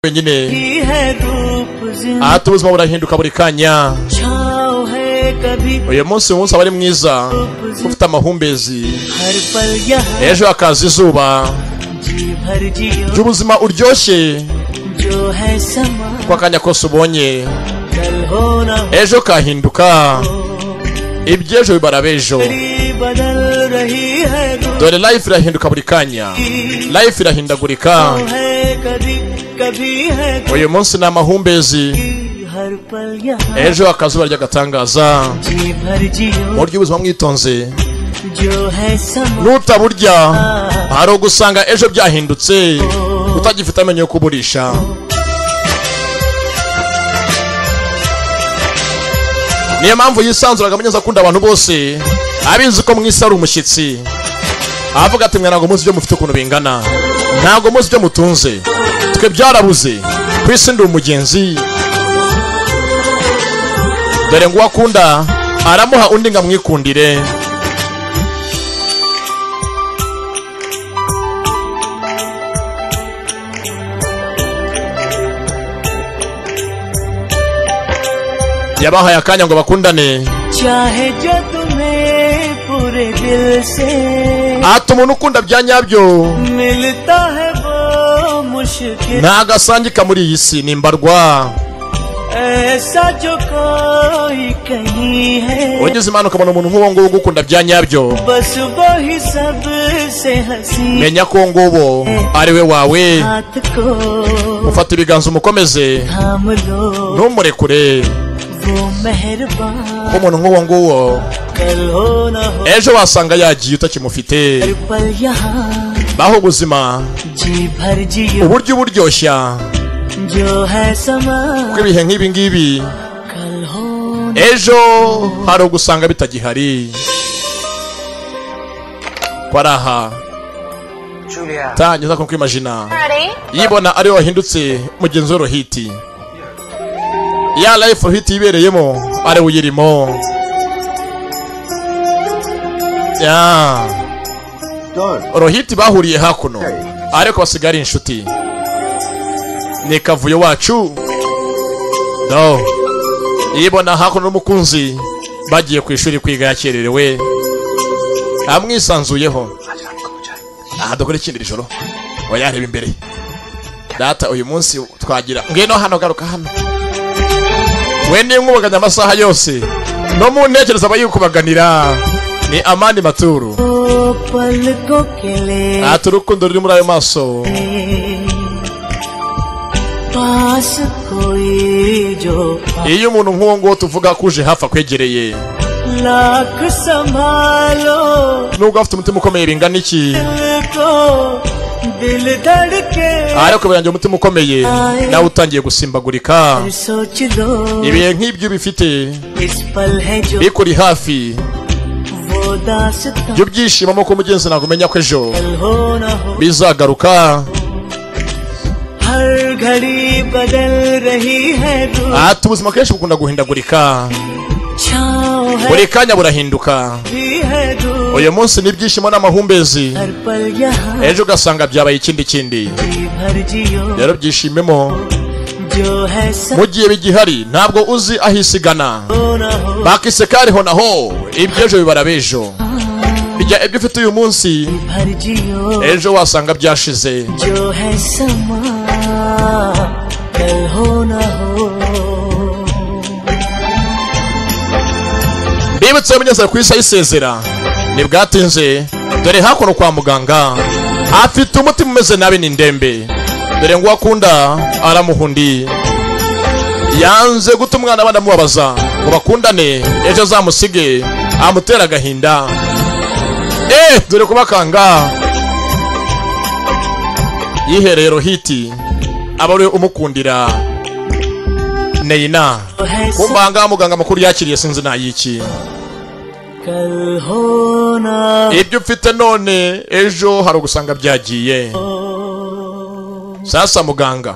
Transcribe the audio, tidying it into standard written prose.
wenyine ati ubuzima burahinduka buri kanya. uyu munsi umunsi aba ari mwiza ufite amahumbezi, ejo hakaza izuba ry'ubuzima uryoshye kwa kanya kose ubonye, ejo kahinduka iby'ejo bibara bejo. dore life irahinduka buri kanya, life irahindagurika. uyu munsi ni amahumbezi, ejo akazuba ry'agatangaza. murya ubuzima mwitonze, nutaburya hari ugusanga ejo byahindutse utagifite amenyo yo kuburisha. niyo mpamvu yisanzuraga amenyeza akunda abantu bose, abizi ko mwisi ari umushyitsi. avuga ati mwe ntabwo muzi ibyo mufite ukuntu bingana, ntabwo muzi ibyo mutunze, twe byarabuze ku isi ndi umugenzi. dore ngo uwakunda aramuha undi ngo amwikundire. yabahaye akanya ngo bakundane. ati umuntu ukunda bya nyabyo ntago asangika muri iyi si, ni mbarwa. ugeze imana ukabona umuntu nk'uwo nguwo ugukunda bya nyabyo, menya ko nguwo ari we wawe. ufata ibiganza umukomeze, ntumurekure. umuntu nk'uwo nguwo ejo wasanga yagiye utakimufite. baho ubuzima uburyo buryoshya, kuko ibihe nk'ibi ngibi ejo hari ugusanga bitagihari. ko ari aha tangiza kwimagina yibona ari we wahindutse mugenzi we Rohiti. ya life Rohiti yibereyemo ari we uyirimo. Rohiti bahuriye hakuno ariko basigara inshuti. ni kavuyo wacu yibona hakuno n'umukunzi bagiye ku ishuri kwiga yakererewe, amwisanzuyeho. dukora ikindi joro wayareba imbere. data uyu munsi twagira ngeno hano, garuka hano. we ni nk'ubaganya amasaha yose, no mu ntekerezo aba yukubaganira. ni Amani Maturu. urukundo ruri muri ayo maso. iyo umuntu nk'uwo nguwo tuvuga kuje hafi akwegereye, nubwo afite umutima ukomeye bingana iki, ariko birangiye umutima ukomeye nawe utangiye gusimbagurika. ibihe nk'ibyo bifite bikuri hafi, byo byishimamo ko mugenzi ntabwo umenya ko ejo bizagaruka. ati ubuzima kenshi bukunda guhindagurika, buri kanya burahinduka. uyu munsi ni ibyishimo n'amahumbezi, ejo ugasanga byabaye ikindi. rero byishimemo mu gihe bigihari, ntabwo uzi aho isigana. bakise kariho naho iby'ejo bibara bejo. bijya ibyo ufite uyu munsi ejo wasanga byashize. bibutse munyeze ku isi ayisezera ntibwatinze. dore hakuno kwa muganga afite umutima umeze nabi, ni ndembe. dore ngo uwakunda aramuhundi, yanze guta umwana abana amubabaza ngo bakundane, ejo azamusige amutera agahinda. dore kubakanga yihereye Rohiti aba ari umukundira Neina. kumbanga muganga makuru yakiriye sinzi nayiki. ibyo ufite none ejo hari ugusanga byagiye. sasa muganga